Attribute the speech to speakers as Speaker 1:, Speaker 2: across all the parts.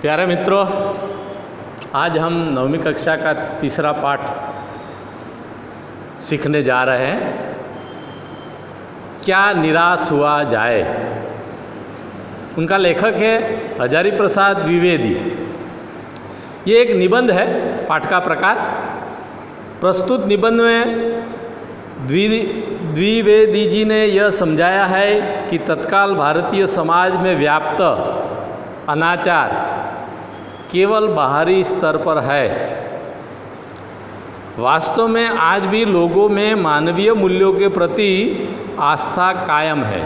Speaker 1: प्यारे मित्रों, आज हम 9वीं कक्षा का तीसरा पाठ सीखने जा रहे हैं। क्या निराश हुआ जाए। उनका लेखक है हजारी प्रसाद द्विवेदी। ये एक निबंध है, पाठ का प्रकार। प्रस्तुत निबंध में द्विवेदी जी ने यह समझाया है कि तत्काल भारतीय समाज में व्याप्त अनाचार केवल बाहरी स्तर पर है। वास्तव में आज भी लोगों में मानवीय मूल्यों के प्रति आस्था कायम है।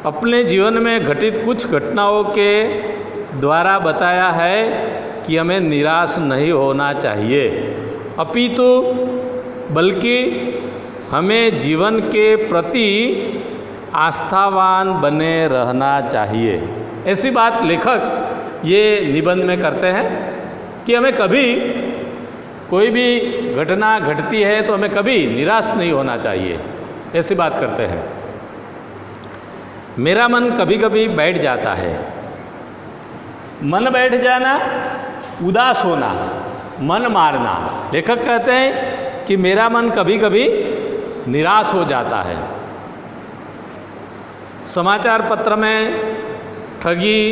Speaker 1: अपने जीवन में घटित कुछ घटनाओं के द्वारा बताया है कि हमें निराश नहीं होना चाहिए, अपितु बल्कि हमें जीवन के प्रति आस्थावान बने रहना चाहिए। ऐसी बात लेखक ये निबंध में करते हैं कि हमें कभी कोई भी घटना घटती है तो हमें कभी निराश नहीं होना चाहिए। ऐसी बात करते हैं। मेरा मन कभी कभी बैठ जाता है। मन बैठ जाना, उदास होना, मन मारना। लेखक कहते हैं कि मेरा मन कभी कभी निराश हो जाता है। समाचार पत्र में ठगी,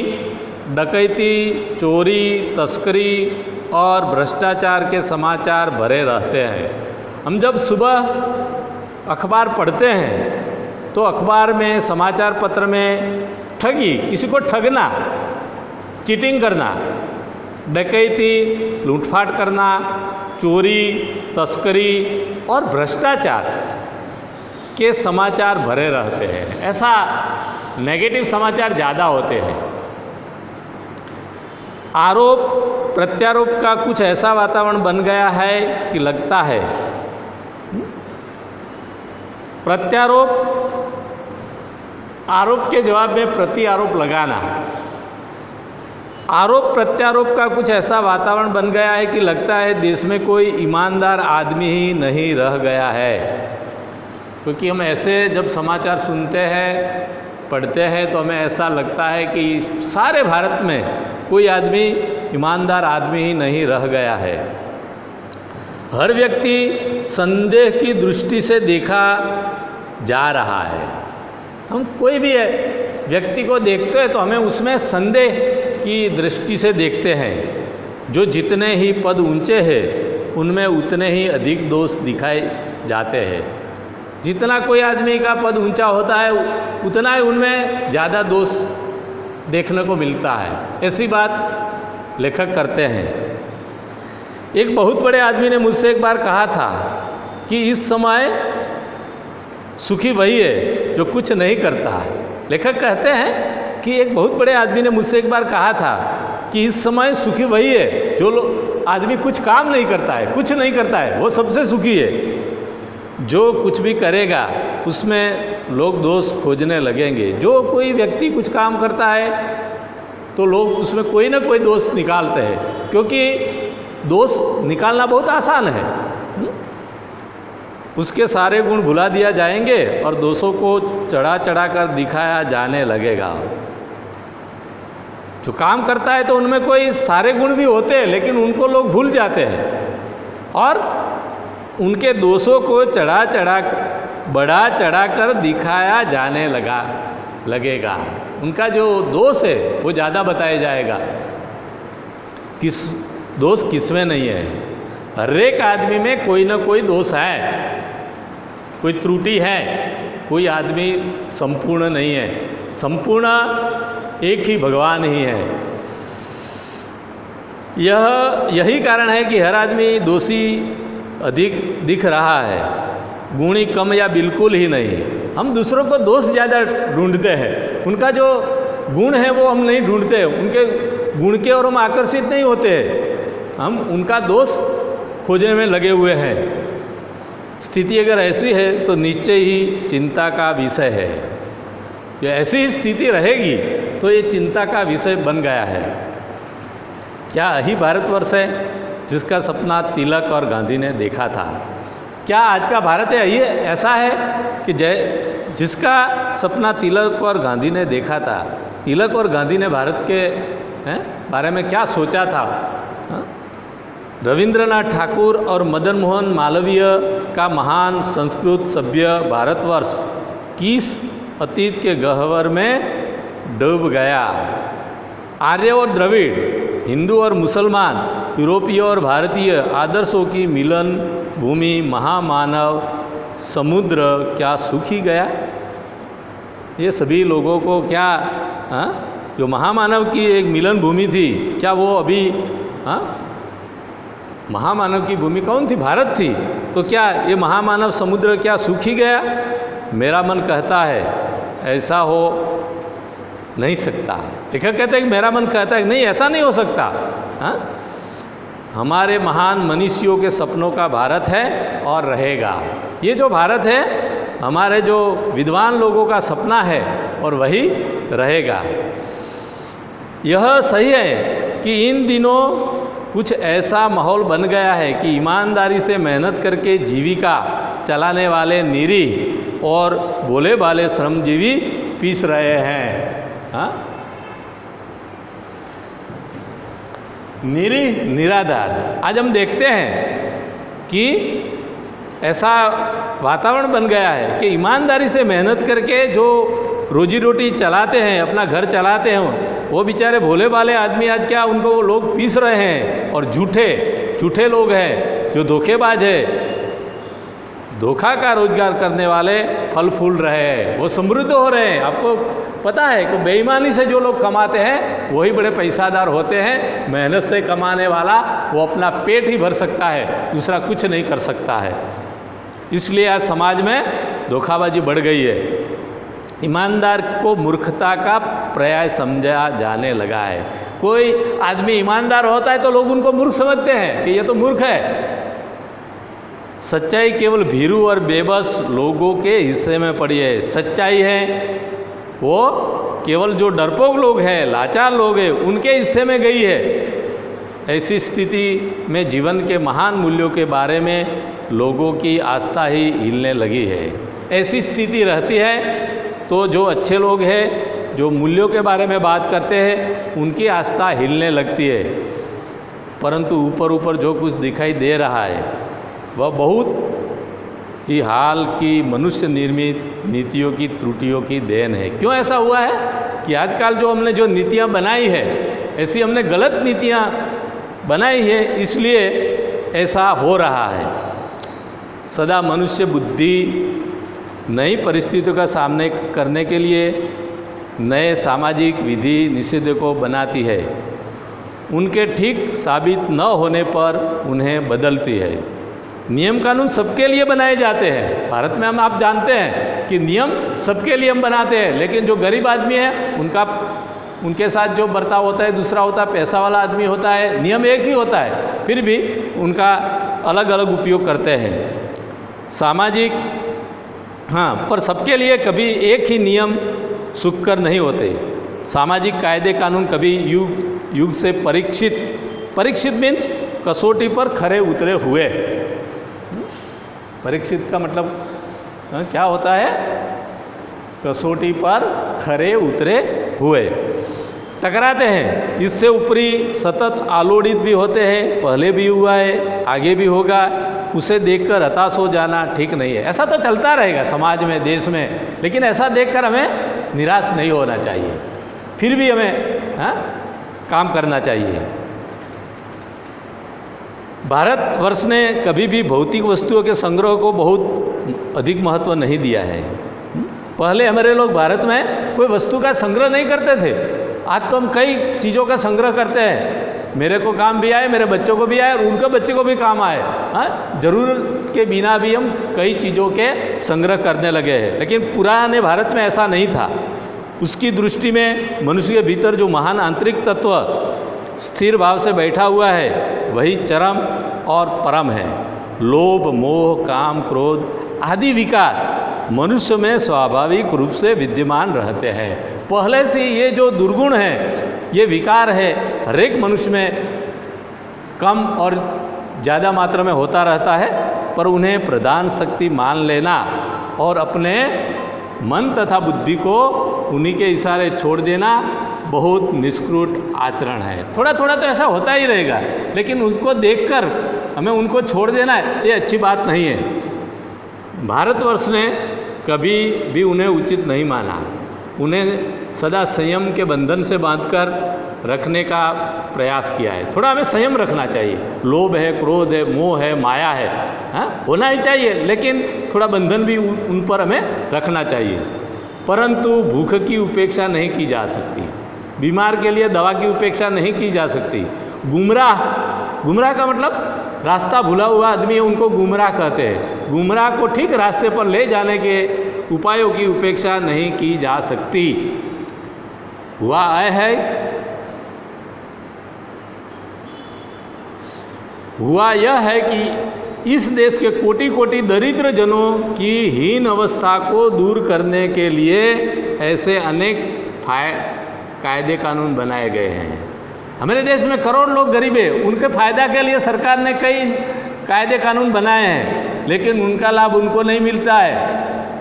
Speaker 1: डकैती, चोरी, तस्करी और भ्रष्टाचार के समाचार भरे रहते हैं। हम जब सुबह अखबार पढ़ते हैं तो अखबार में, समाचार पत्र में ठगी, किसी को ठगना, चीटिंग करना, डकैती, लूटपाट करना, चोरी, तस्करी और भ्रष्टाचार के समाचार भरे रहते हैं। ऐसा नेगेटिव समाचार ज़्यादा होते हैं। आरोप प्रत्यारोप का कुछ ऐसा वातावरण बन गया है कि लगता है प्रत्यारोप, आरोप के जवाब में प्रति आरोप लगाना। आरोप प्रत्यारोप का कुछ ऐसा वातावरण बन गया है कि लगता है देश में कोई ईमानदार आदमी ही नहीं रह गया है। क्योंकि हम ऐसे जब समाचार सुनते हैं, पढ़ते हैं तो हमें ऐसा लगता है कि सारे भारत में कोई आदमी, ईमानदार आदमी ही नहीं रह गया है। हर व्यक्ति संदेह की दृष्टि से देखा जा रहा है। हम कोई भी व्यक्ति को देखते हैं तो हमें उसमें संदेह की दृष्टि से देखते हैं। जो जितने ही पद ऊंचे हैं उनमें उतने ही अधिक दोष दिखाए जाते हैं। जितना कोई आदमी का पद ऊंचा होता है उतना ही उनमें ज़्यादा दोष देखने को मिलता है। ऐसी बात लेखक करते हैं। एक बहुत बड़े आदमी ने मुझसे एक बार कहा था कि इस समय सुखी वही है जो कुछ नहीं करता। लेखक कहते हैं कि एक बहुत बड़े आदमी ने मुझसे एक बार कहा था कि इस समय सुखी वही है जो आदमी कुछ काम नहीं करता है, कुछ नहीं करता है, वो सबसे सुखी है। जो कुछ भी करेगा उसमें लोग दोष खोजने लगेंगे। जो कोई व्यक्ति कुछ काम करता है तो लोग उसमें कोई ना कोई दोष निकालते हैं, क्योंकि दोष निकालना बहुत आसान है। उसके सारे गुण भुला दिया जाएंगे और दोषों को चढ़ा चढ़ा कर दिखाया जाने लगेगा। जो काम करता है तो उनमें कोई सारे गुण भी होते हैं, लेकिन उनको लोग भूल जाते हैं और उनके दोषों को बढ़ा चढ़ा कर दिखाया जाने लगेगा। उनका जो दोष है वो ज़्यादा बताया जाएगा। दोष किसमें नहीं है। हर एक आदमी में कोई ना कोई दोष है, कोई त्रुटि है। कोई आदमी संपूर्ण नहीं है। संपूर्ण एक ही भगवान ही है। यही कारण है कि हर आदमी दोषी अधिक दिख रहा है, गुणी कम या बिल्कुल ही नहीं। हम दूसरों को दोष ज़्यादा ढूंढते हैं। उनका जो गुण है वो हम नहीं ढूंढते। उनके गुण के और हम आकर्षित नहीं होते। हम उनका दोष खोजने में लगे हुए हैं। स्थिति अगर ऐसी है तो निश्चय ही चिंता का विषय है। ये ऐसी ही स्थिति रहेगी तो ये चिंता का विषय बन गया है। क्या यही भारतवर्ष है जिसका सपना तिलक और गांधी ने देखा था? क्या आज का भारत है ये ऐसा है कि जिसका सपना तिलक और गांधी ने देखा था? तिलक और गांधी ने भारत के बारे में क्या सोचा था। रविंद्रनाथ ठाकुर और मदन मोहन मालवीय का महान संस्कृत सभ्य भारतवर्ष किस अतीत के गह्वर में डूब गया। आर्य और द्रविड़, हिंदू और मुसलमान, यूरोपीय और भारतीय आदर्शों की मिलन भूमि महामानव समुद्र क्या सूख ही गया। ये सभी लोगों को क्या जो महामानव की एक मिलन भूमि थी, क्या वो अभी महामानव की भूमि कौन थी? भारत थी। तो क्या ये महामानव समुद्र क्या सूख ही गया? मेरा मन कहता है ऐसा हो नहीं सकता। लेखक कहते हैं कि मेरा मन कहता है कि नहीं, ऐसा नहीं हो सकता। हमारे महान मनीषियों के सपनों का भारत है और रहेगा। ये जो भारत है हमारे जो विद्वान लोगों का सपना है और वही रहेगा। यह सही है कि इन दिनों कुछ ऐसा माहौल बन गया है कि ईमानदारी से मेहनत करके जीविका चलाने वाले निरीह और भोले भाले श्रमजीवी पीस रहे हैं। निरीह निराधार। आज हम देखते हैं कि ऐसा वातावरण बन गया है कि ईमानदारी से मेहनत करके जो रोजी रोटी चलाते हैं, अपना घर चलाते हैं, वो बेचारे भोले भाले आदमी आज क्या उनको लोग पीस रहे हैं। और झूठे लोग हैं जो धोखेबाज है, धोखा का रोजगार करने वाले फल फूल रहे हैं, वो समृद्ध हो रहे हैं। आपको पता है कि बेईमानी से जो लोग कमाते हैं वही बड़े पैसादार होते हैं। मेहनत से कमाने वाला वो अपना पेट ही भर सकता है, दूसरा कुछ नहीं कर सकता है। इसलिए आज समाज में धोखाबाजी बढ़ गई है। ईमानदार को मूर्खता का पर्याय समझा जाने लगा है। कोई आदमी ईमानदार होता है तो लोग उनको मूर्ख समझते हैं कि ये तो मूर्ख है। सच्चाई केवल भीरू और बेबस लोगों के हिस्से में पड़ी है। सच्चाई है वो केवल जो डरपोक लोग हैं, लाचार लोग हैं, उनके हिस्से में गई है। ऐसी स्थिति में जीवन के महान मूल्यों के बारे में लोगों की आस्था ही हिलने लगी है। ऐसी स्थिति रहती है तो जो अच्छे लोग हैं, जो मूल्यों के बारे में बात करते हैं, उनकी आस्था हिलने लगती है। परंतु ऊपर ऊपर जो कुछ दिखाई दे रहा है वह बहुत ही हाल की मनुष्य निर्मित नीतियों की त्रुटियों की देन है। क्यों ऐसा हुआ है कि आजकल जो हमने जो नीतियाँ बनाई है, ऐसी हमने गलत नीतियाँ बनाई है, इसलिए ऐसा हो रहा है। सदा मनुष्य बुद्धि नई परिस्थितियों का सामने करने के लिए नए सामाजिक विधि निषेध को बनाती है। उनके ठीक साबित न होने पर उन्हें बदलती है। नियम कानून सबके लिए बनाए जाते हैं। भारत में आप जानते हैं कि नियम सबके लिए हम बनाते हैं, लेकिन जो गरीब आदमी है उनके साथ जो बर्ताव होता है दूसरा होता है। पैसा वाला आदमी होता है, नियम एक ही होता है, फिर भी उनका अलग अलग उपयोग करते हैं। सामाजिक पर सबके लिए कभी एक ही नियम सुखकर नहीं होते। सामाजिक कायदे कानून कभी युग से परीक्षित मीन्स कसौटी पर खरे उतरे हुए। परीक्षित का मतलब क्या होता है? कसौटी पर खरे उतरे हुए। टकराते हैं, इससे ऊपरी सतत आलोड़ित भी होते हैं। पहले भी हुआ है, आगे भी होगा। उसे देखकर हताश हो जाना ठीक नहीं है। ऐसा तो चलता रहेगा समाज में, देश में, लेकिन ऐसा देखकर हमें निराश नहीं होना चाहिए। फिर भी हमें काम करना चाहिए। भारतवर्ष ने कभी भी भौतिक वस्तुओं के संग्रह को बहुत अधिक महत्व नहीं दिया है। पहले हमारे लोग भारत में कोई वस्तु का संग्रह नहीं करते थे। आज तो हम कई चीज़ों का संग्रह करते हैं। मेरे को काम भी आए, मेरे बच्चों को भी आए और उनके बच्चे को भी काम आए। ज़रूरत के बिना भी हम कई चीज़ों के संग्रह करने लगे हैं। लेकिन पुराने भारत में ऐसा नहीं था। उसकी दृष्टि में मनुष्य के भीतर जो महान आंतरिक तत्व स्थिर भाव से बैठा हुआ है वही चरम और परम है। लोभ, मोह, काम, क्रोध आदि विकार मनुष्य में स्वाभाविक रूप से विद्यमान रहते हैं। पहले से ये जो दुर्गुण है, ये विकार है, हर एक मनुष्य में कम और ज़्यादा मात्रा में होता रहता है। पर उन्हें प्रधान शक्ति मान लेना और अपने मन तथा बुद्धि को उन्हीं के इशारे छोड़ देना, बहुत निष्कृत आचरण है। थोड़ा थोड़ा तो ऐसा होता ही रहेगा, लेकिन उसको देखकर हमें उनको छोड़ देना है, ये अच्छी बात नहीं है। भारतवर्ष ने कभी भी उन्हें उचित नहीं माना, उन्हें सदा संयम के बंधन से बांधकर रखने का प्रयास किया है। थोड़ा हमें संयम रखना चाहिए। लोभ है, क्रोध है, मोह है, माया है, हाँ होना ही चाहिए, लेकिन थोड़ा बंधन भी उन पर हमें रखना चाहिए। परंतु भूख की उपेक्षा नहीं की जा सकती, बीमार के लिए दवा की उपेक्षा नहीं की जा सकती। गुमराह का मतलब रास्ता भूला हुआ आदमी है, उनको गुमराह कहते हैं। गुमराह को ठीक रास्ते पर ले जाने के उपायों की उपेक्षा नहीं की जा सकती। हुआ यह है कि इस देश के कोटि कोटि दरिद्र जनों की हीन अवस्था को दूर करने के लिए ऐसे अनेक कायदे कानून बनाए गए हैं। हमारे देश में करोड़ लोग गरीब हैं, उनके फायदा के लिए सरकार ने कई कायदे कानून बनाए हैं, लेकिन उनका लाभ उनको नहीं मिलता है।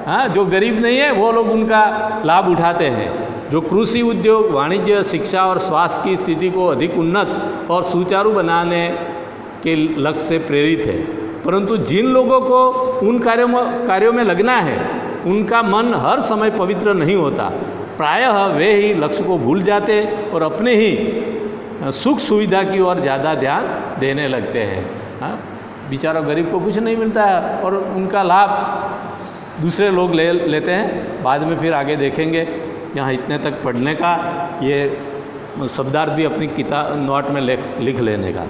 Speaker 1: हाँ, जो गरीब नहीं है वो लोग उनका लाभ उठाते हैं। जो कृषि उद्योग, वाणिज्य, शिक्षा और स्वास्थ्य की स्थिति को अधिक उन्नत और सुचारू बनाने के लक्ष्य से प्रेरित है, परंतु जिन लोगों को उन कार्यों में लगना है, उनका मन हर समय पवित्र नहीं होता। प्रायः वे ही लक्ष्य को भूल जाते और अपने ही सुख सुविधा की ओर ज़्यादा ध्यान देने लगते हैं। हाँ, बेचारा गरीब को कुछ नहीं मिलता है और उनका लाभ दूसरे लोग ले लेते हैं। बाद में फिर आगे देखेंगे, यहाँ इतने तक पढ़ने का, ये शब्दार्थ भी अपनी किताब नोट में लिख लेने का।